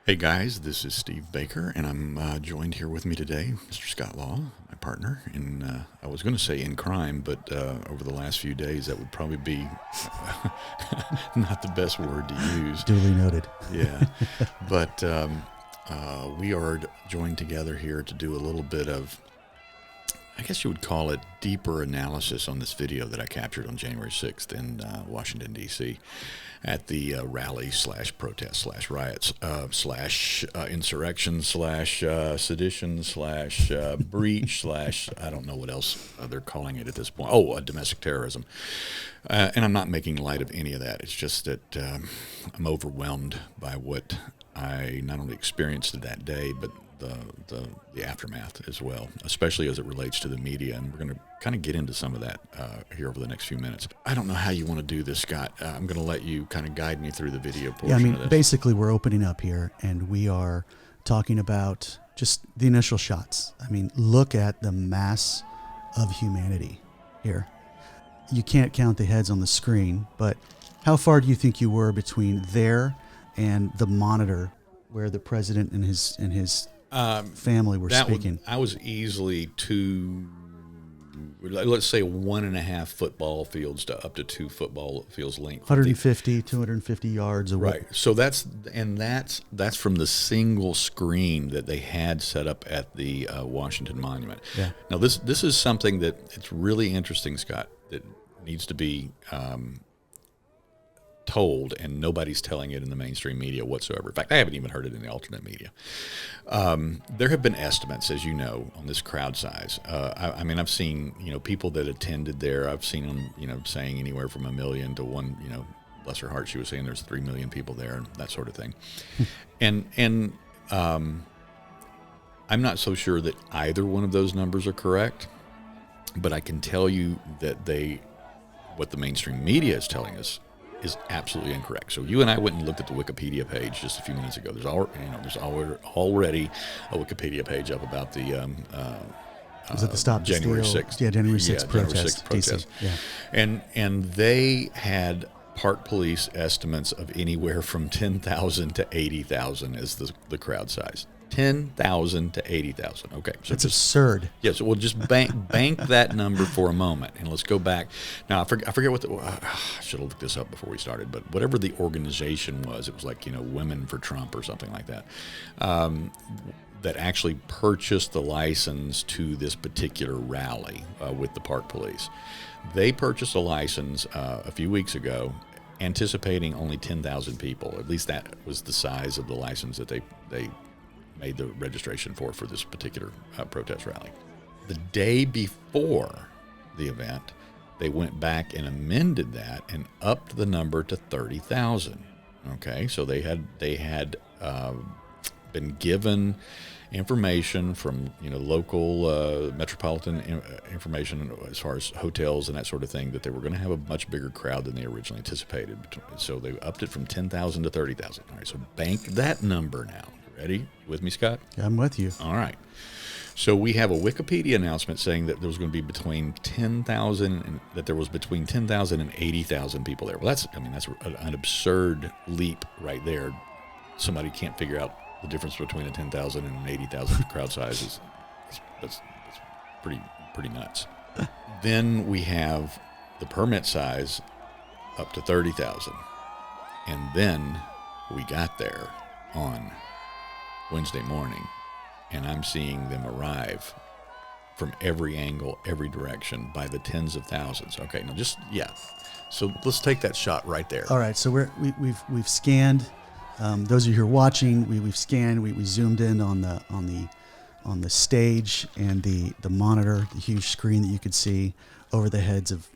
Hey guys, this is Steve Baker, and I'm joined here with me today, Mr. Scott Law, my partner in, I was going to say in crime, but over the last few days that would probably be not the best word to use. Duly noted. Yeah, but we are joined together here to do a little bit of, I guess you would call it, deeper analysis on this video that I captured on January 6th in Washington, D.C. at the rally / protest / riots / insurrection / sedition / breach / I don't know what else they're calling it at this point. Oh, domestic terrorism. And I'm not making light of any of that. It's just that I'm overwhelmed by what I not only experienced that day, but the aftermath as well, especially as it relates to the media. And we're going to kind of get into some of that here over the next few minutes. I don't know how you want to do this, Scott. I'm going to let you kind of guide me through the video portion of this. Basically we're opening up here and we are talking about just the initial shots. I mean, look at the mass of humanity here. You can't count the heads on the screen, but how far do you think you were between there and the monitor where the president and his family were speaking? I was easily let's say 1.5 football fields to up to 2 football fields length. 250 yards away. Right. So that's from the single screen that they had set up at the Washington Monument. Yeah. Now this is something that it's really interesting, Scott, that needs to be told, and nobody's telling it in the mainstream media whatsoever. In fact, I haven't even heard it in the alternate media. There have been estimates, as you know, on this crowd size. I mean, I've seen, people that attended there. I've seen them, saying anywhere from 1 million to 1, bless her heart, she was saying there's 3 million people there and that sort of thing. and I'm not so sure that either one of those numbers are correct, but I can tell you that what the mainstream media is telling us is absolutely incorrect. So you and I went and looked at the Wikipedia page just a few minutes ago. There's already a Wikipedia page up about the was it the Stop January Steal? 6th? Yeah, January 6th protest. January 6th protest. DC. Yeah. And they had Park Police estimates of anywhere from 10,000 to 80,000 as the crowd size. 10,000 to 80,000. Okay, so it's absurd. Yeah, so we'll just bank that number for a moment, and let's go back. Now, I forget what I should have looked this up before we started, but whatever the organization was, it was like, Women for Trump or something like that, that actually purchased the license to this particular rally with the Park Police. They purchased a license a few weeks ago, anticipating only 10,000 people. At least that was the size of the license that they made the registration for this particular protest rally. The day before the event, they went back and amended that and upped the number to 30,000. Okay, so they had been given information from local metropolitan information as far as hotels and that sort of thing, that they were going to have a much bigger crowd than they originally anticipated. So they upped it from 10,000 to 30,000. All right, so bank that number now. Ready? You with me, Scott? Yeah, I'm with you. All right. So we have a Wikipedia announcement saying that there was going to be between 10,000 and 80,000 people there. Well, that's an absurd leap right there. Somebody can't figure out the difference between a 10,000 and an 80,000 crowd size. That's pretty nuts. Then we have the permit size up to 30,000. And then we got there on Wednesday morning, and I'm seeing them arrive from every angle, every direction, by the tens of thousands. Okay, now so let's take that shot right there. All right, so we've scanned. Those of you who are watching, we've scanned. We zoomed in on the stage and the monitor, the huge screen that you could see over the heads of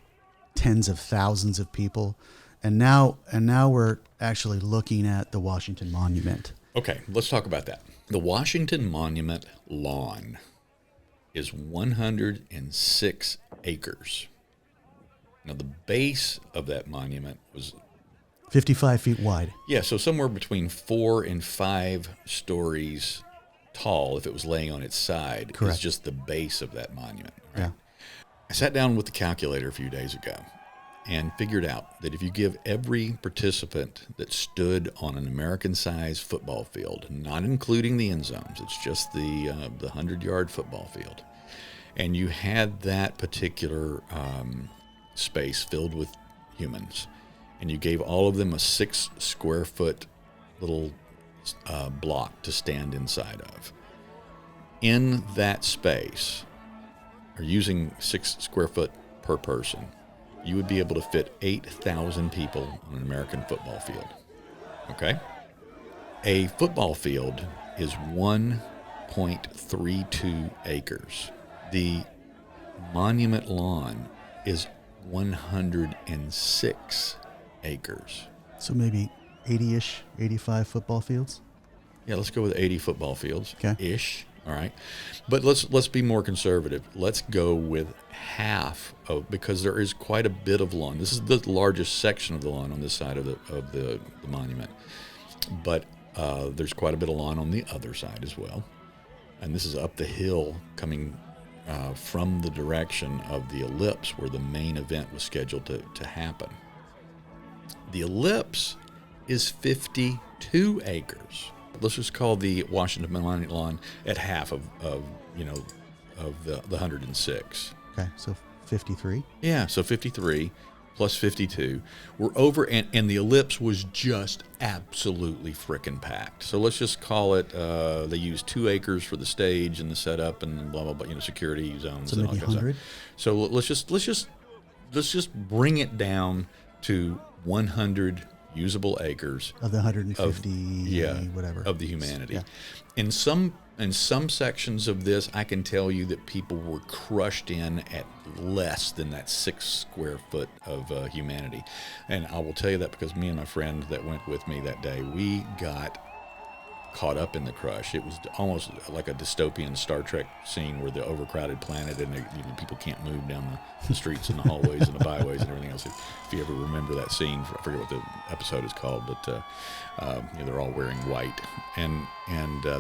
tens of thousands of people, and now we're actually looking at the Washington Monument. Okay, let's talk about that. The Washington Monument lawn is 106 acres. Now, the base of that monument was 55 feet wide. Yeah, so somewhere between 4 and 5 stories tall, if it was laying on its side. Correct. Is just the base of that monument. Right? Yeah. I sat down with the calculator a few days ago, and figured out that if you give every participant that stood on an American-sized football field, not including the end zones, it's just the 100-yard football field, and you had that particular space filled with humans, and you gave all of them a 6 square foot little block to stand inside of. In that space, or using 6 square foot per person, you would be able to fit 8,000 people on an American football field. Okay? A football field is 1.32 acres. The monument lawn is 106 acres. So maybe 80-ish, 85 football fields? Yeah, let's go with 80 football fields. Okay. Ish. All right. But let's be more conservative. Let's go with half of, because there is quite a bit of lawn. This is the largest section of the lawn on this side of the monument. But there's quite a bit of lawn on the other side as well. And this is up the hill coming from the direction of the ellipse where the main event was scheduled to happen. The ellipse is 52 acres. Let's just call the Washington Monument lawn at half of the 106. Okay, so 53. Yeah, so 53 plus 52. We're over, and the ellipse was just absolutely frickin' packed. So let's just call it, they used 2 acres for the stage and the setup and blah, blah, blah, security zones. So and maybe all that 100? stuff. So let's just bring it down to 100 usable acres Of the 150, whatever. of the humanity. Yeah. In some sections of this, I can tell you that people were crushed in at less than that 6 square foot of humanity. And I will tell you that because me and my friend that went with me that day, we got caught up in the crush. It was almost like a dystopian Star Trek scene where the overcrowded planet and people can't move down the streets and the hallways and the byways and everything else. If you ever remember that scene, I forget what the episode is called, but they're all wearing white, and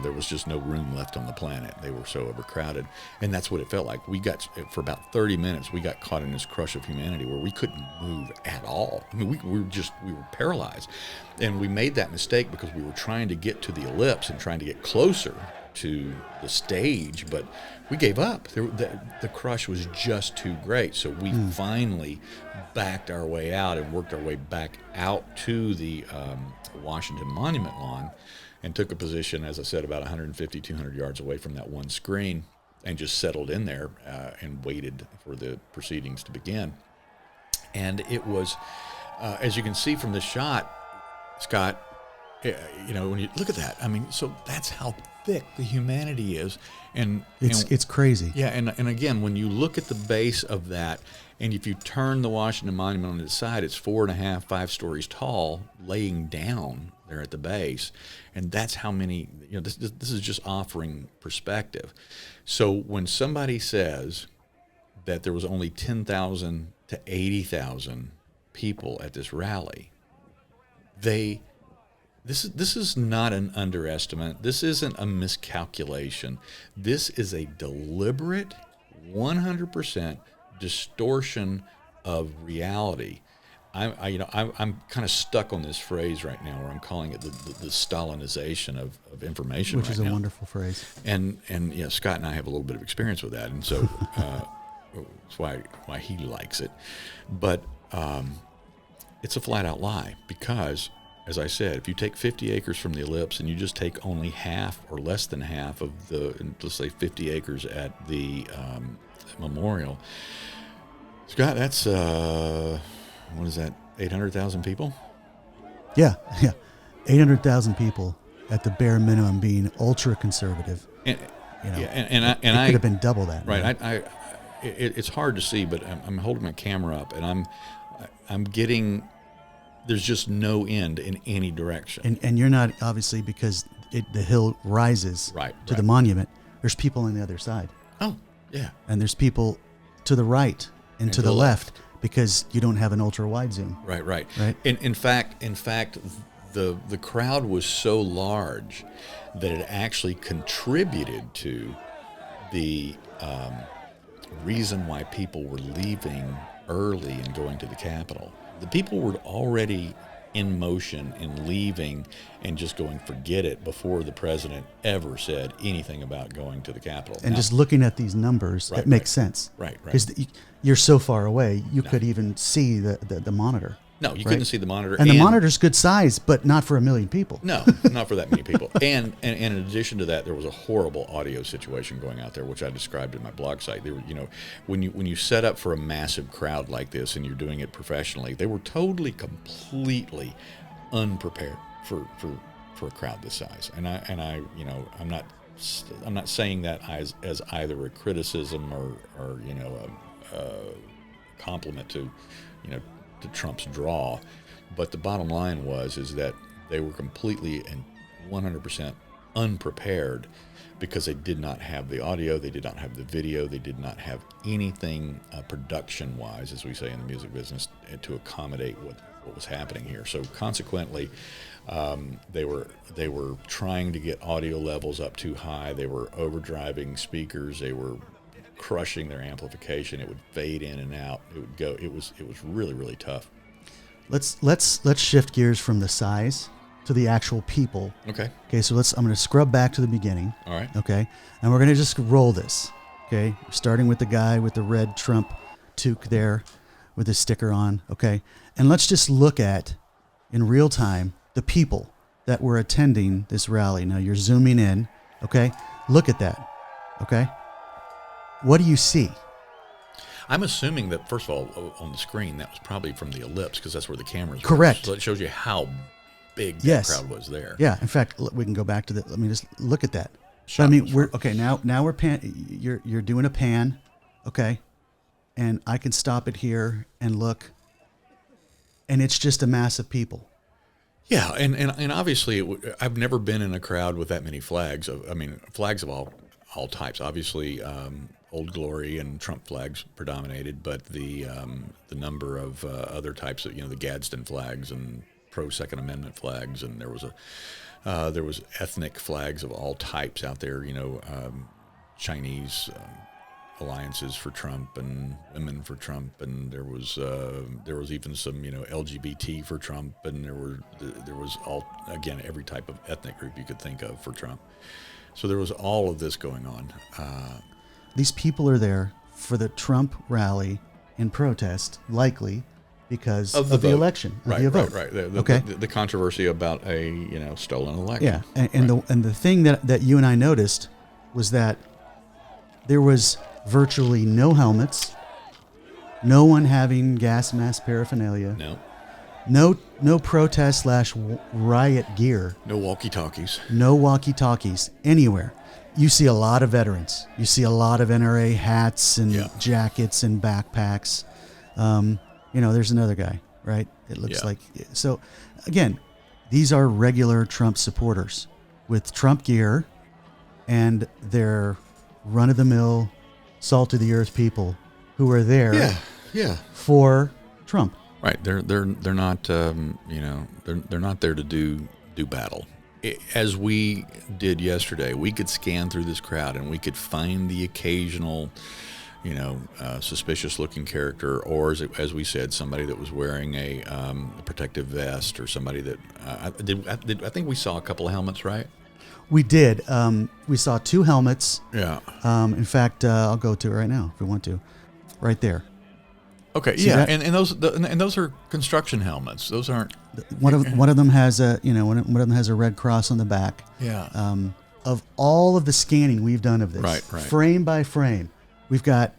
there was just no room left on the planet. They were so overcrowded, and that's what it felt like. We got, for about 30 minutes, we got caught in this crush of humanity where we couldn't move at all. I mean, we were paralyzed, and we made that mistake because we were trying to get to the ellipse and trying to get closer to the stage, but we gave up. The crush was just too great, so we finally backed our way out and worked our way back out to the Washington Monument lawn and took a position, as I said, about 150, 200 yards away from that one screen and just settled in there and waited for the proceedings to begin. And it was, as you can see from the shot, Scott, when you look at that, I mean, so that's how thick the humanity is, and It's crazy. yeah, and again, when you look at the base of that, and if you turn the Washington Monument on its side, it's 4.5, 5 stories tall, laying down there at the base, and that's how many. This is just offering perspective. So when somebody says that there was only 10,000 to 80,000 people at this rally, This is not an underestimate. This isn't a miscalculation. This is a deliberate, 100% distortion of reality. I'm kind of stuck on this phrase right now, where I'm calling it the Stalinization of information. Which right is a now. wonderful phrase. And Scott and I have a little bit of experience with that, and so that's why he likes it. But it's a flat out lie, because, as I said, if you take 50 acres from the ellipse and you just take only half or less than half of let's say 50 acres at the memorial, Scott, that's, what is that, 800,000 people? Yeah. 800,000 people at the bare minimum, being ultra conservative. And, it could have been double that. Right. It's hard to see, but I'm holding my camera up, and I'm getting, there's just no end in any direction. And you're not, obviously, because the hill rises to the monument. There's people on the other side. Oh, yeah. And there's people to the right and to the left, because you don't have an ultra wide zoom. Right. In fact, the crowd was so large that it actually contributed to the reason why people were leaving early in going to the Capitol. The people were already in motion and leaving and just going, forget it, before the president ever said anything about going to the Capitol. And now, just looking at these numbers, Right, it makes right. sense. Right. Because you're so far away, you could even see the monitor. No, you couldn't see the monitor. And the monitor's good size, but not for 1 million people. No, not for that many people. And in addition to that, there was a horrible audio situation going out there, which I described in my blog site. They were, when you set up for a massive crowd like this and you're doing it professionally, they were totally, completely unprepared for a crowd this size. And I I'm not saying that as either a criticism or a compliment to Trump's draw, but the bottom line is that they were completely and 100% unprepared because they did not have the audio, they did not have the video, they did not have anything production-wise, as we say in the music business, to accommodate what was happening here. So consequently, they were trying to get audio levels up too high. They were overdriving speakers. They were crushing their amplification. It would fade in and out. It would go. It was really, really tough. Let's shift gears from the size to the actual people. Okay. Okay. So I'm going to scrub back to the beginning. All right. Okay. And we're going to just roll this. Okay. Starting with the guy with the red Trump toque there, with his sticker on. Okay. And let's just look at, in real time, the people that were attending this rally. Now you're zooming in. Okay. Look at that. Okay. What do you see? I'm assuming that, first of all, on the screen, that was probably from the ellipse because that's where the cameras were. Correct. So it shows you how big that crowd was there. Yeah. In fact, we can go back to let me just look at that. Shot I mean, was we're okay now. Now we're you're doing a pan, okay, and I can stop it here and look, and it's just a mass of people. Yeah, and obviously, I've never been in a crowd with that many flags. Flags of all types. Obviously, Old Glory and Trump flags predominated, but the number of other types of the Gadsden flags and pro Second Amendment flags, and there was ethnic flags of all types out there. Chinese alliances for Trump and women for Trump, and there was even some LGBT for Trump, and there was every type of ethnic group you could think of for Trump. So there was all of this going on. These people are there for the Trump rally in protest, likely because of the election, right, the vote. Right. The controversy about a stolen election. Yeah, and the thing that you and I noticed was that there was virtually no helmets, no one having gas mask paraphernalia. No protest / riot gear. No walkie-talkies. No walkie-talkies anywhere. You see a lot of veterans. You see a lot of NRA hats and jackets and backpacks. There's another guy, right? It looks like. So, again, these are regular Trump supporters with Trump gear, and they're run-of-the-mill, salt-of-the-earth people who are there for Trump. Right, they're not they're not there to do battle. As we did yesterday, we could scan through this crowd and we could find the occasional, suspicious-looking character, or as we said, somebody that was wearing a protective vest, or somebody that I think we saw a couple of helmets, right? We did. We saw 2 helmets. Yeah. In fact, I'll go to it right now if we want to. Right there. Okay. See that? And those are construction helmets. Those aren't. One of them has one of them has a red cross on the back. Yeah. Of all of the scanning we've done of this, right. frame by frame, we've got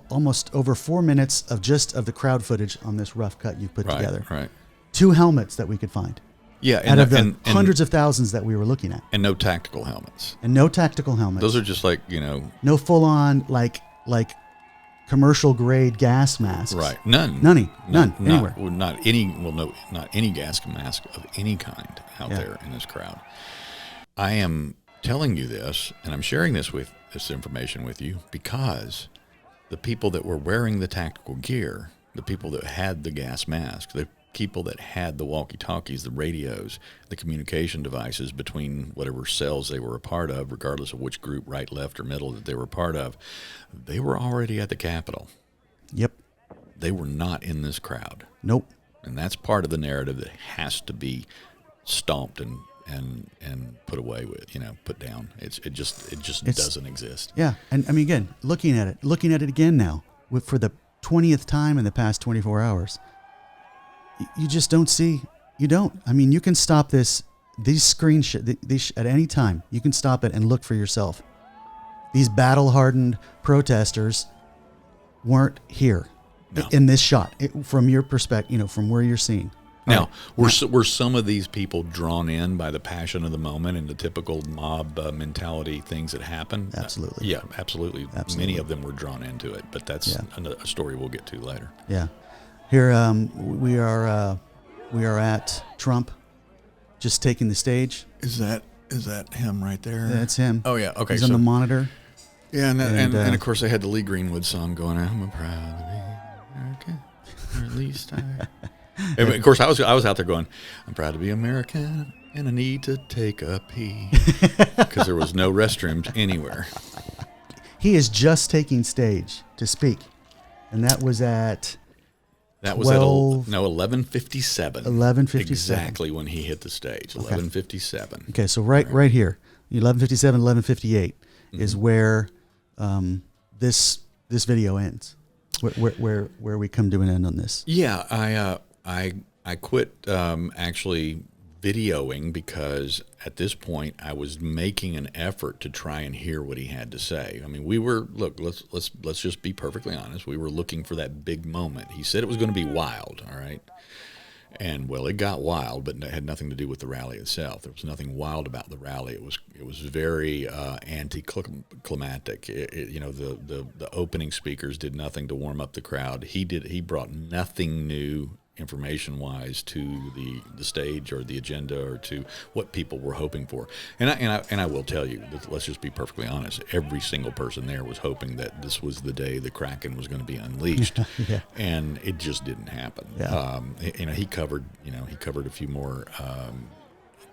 almost over 4 minutes of the crowd footage on this rough cut you've put together. Right. 2 helmets that we could find. Yeah, out of the hundreds of thousands that we were looking at. And no tactical helmets. Those are just like, no full-on, like commercial grade gas masks. Right. None anywhere. Not any gas mask of any kind out there in this crowd. I am telling you this, and I'm sharing this information with you because the people that were wearing the tactical gear, the people that had the gas mask, the people that had the walkie-talkies, the radios, the communication devices between whatever cells they were a part of, regardless of which group, right, left, or middle, that they were a part of, they were already at the Capitol. Yep. They were not in this crowd. Nope. And that's part of the narrative that has to be stomped and put away with, put down. It just doesn't exist. Yeah. And I mean, again, looking at it again now for the 20th time in the past 24 hours, you just don't see, you don't. I mean, you can stop these screenshots at any time. You can stop it and look for yourself. These battle-hardened protesters weren't here in this shot from your perspective, from where you're seeing. Now, were some of these people drawn in by the passion of the moment and the typical mob mentality things that happen? Absolutely. Yeah, absolutely. Many of them were drawn into it, but that's a story we'll get to later. Yeah. Here we are at Trump, just taking the stage. Is that him right there? That's him. Oh yeah. Okay. He's on the monitor. Yeah, and of course they had the Lee Greenwood song going. I'm proud to be American, or at least I. And of course, I was out there going, I'm proud to be American, and I need to take a pee, because there was no restrooms anywhere. He is just taking stage to speak, and that was at 11:57. 11:57. Exactly when he hit the stage. 11:57. Okay, so right here, 11:57, 11:58 is where this video ends. Where we come to an end on this. Yeah, I quit actually videoing because at this point I was making an effort to try and hear what he had to say. I mean, let's just be perfectly honest. We were looking for that big moment. He said it was going to be wild, all right? And well, it got wild, but it had nothing to do with the rally itself. There was nothing wild about the rally. It was very anticlimactic. The opening speakers did nothing to warm up the crowd. He brought nothing new information-wise to the stage or the agenda or to what people were hoping for. And I will tell you, let's just be perfectly honest. Every single person there was hoping that this was the day the Kraken was going to be unleashed, and it just didn't happen. Yeah. He covered a few more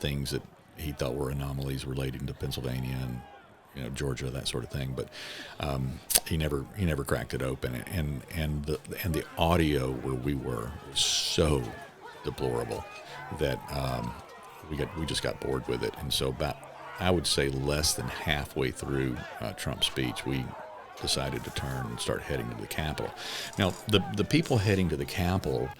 things that he thought were anomalies relating to Pennsylvania and Georgia, that sort of thing, but he never cracked it open, and the audio where we were was so deplorable that we just got bored with it, and so about, I would say, less than halfway through Trump's speech, we decided to turn and start heading to the Capitol. Now, the people heading to the Capitol,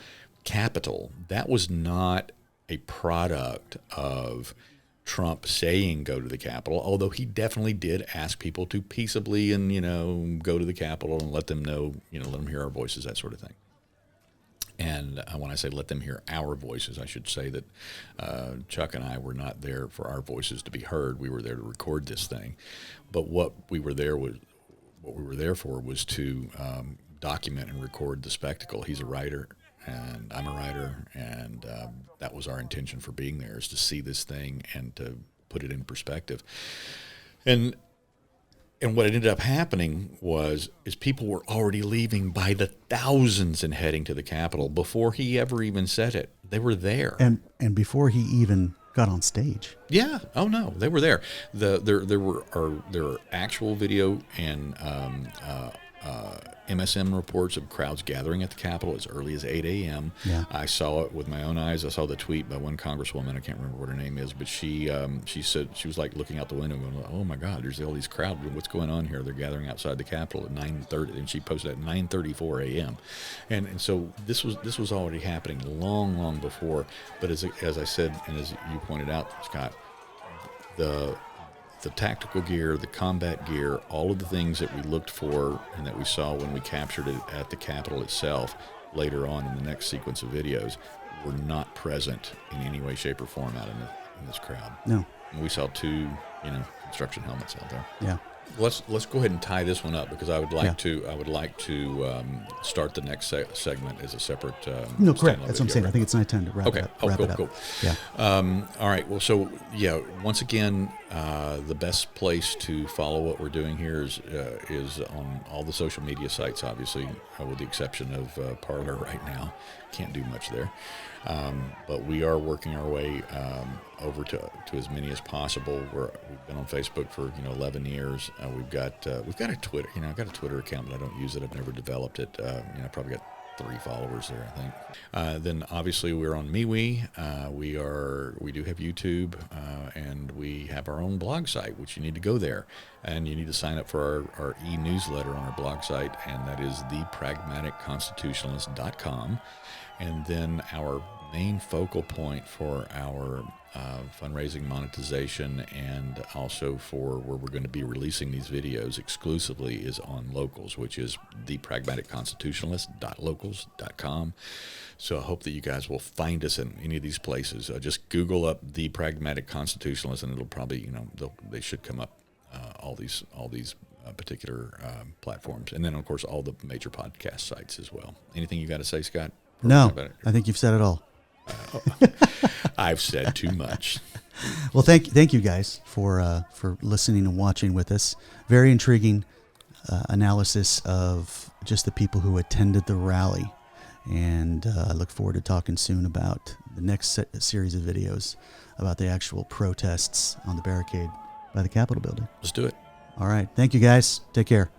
that was not a product of Trump saying go to the Capitol, although he definitely did ask people to peaceably and go to the Capitol and let them know, let them hear our voices, that sort of thing. And when I say let them hear our voices, I should say that Chuck and I were not there for our voices to be heard. We were there to record this thing, but what we were there for was to document and record the spectacle. He's a writer, and I'm a writer, and that was our intention for being there, is to see this thing and to put it in perspective. And what ended up happening is people were already leaving by the thousands and heading to the Capitol before he ever even said it. They were there, and before he even got on stage. Yeah. Oh no, they were there. There were actual video and MSM reports of crowds gathering at the Capitol as early as 8 a.m. Yeah. I saw it with my own eyes. I saw the tweet by one congresswoman. I can't remember what her name is, but she said she was like looking out the window going, oh my God, there's all these crowds. What's going on here? They're gathering outside the Capitol at 9:30, and she posted at 9:34 a.m. And so this was already happening long before. But as I said, and as you pointed out, Scott, the tactical gear, the combat gear, all of the things that we looked for and that we saw when we captured it at the Capitol itself later on in the next sequence of videos were not present in any way, shape, or form out in this crowd. No. And we saw two, construction helmets out there. Yeah. Let's go ahead and tie this one up, because I would like to start the next segment as a separate. No, correct. That's what I'm saying. I think it's night time to wrap it up. Cool. Yeah. All right. Well, so once again, the best place to follow what we're doing here is on all the social media sites. Obviously, with the exception of Parler right now, can't do much there. But we are working our way over to as many as possible. We've been on Facebook for 11 years. We've got a Twitter. I've got a Twitter account, but I don't use it. I've never developed it. I probably got 3 followers there, I think. Then obviously we're on MeWe. We do have YouTube, and we have our own blog site, which you need to go there. And you need to sign up for our e-newsletter on our blog site, and that is thepragmaticconstitutionalist.com. And then our main focal point for our fundraising, monetization, and also for where we're going to be releasing these videos exclusively is on Locals, which is thepragmaticconstitutionalist.locals.com. So I hope that you guys will find us in any of these places. Just Google up The Pragmatic Constitutionalist, and it'll probably, they should come up, all these particular platforms. And then, of course, all the major podcast sites as well. Anything you got to say, Scott? No, I think you've said it all. I've said too much. Well, thank you guys for listening and watching with us. Very intriguing analysis of just the people who attended the rally, and I look forward to talking soon about the next series of videos about the actual protests on the barricade by the Capitol building. Let's do it. All right. Thank you, guys. Take care.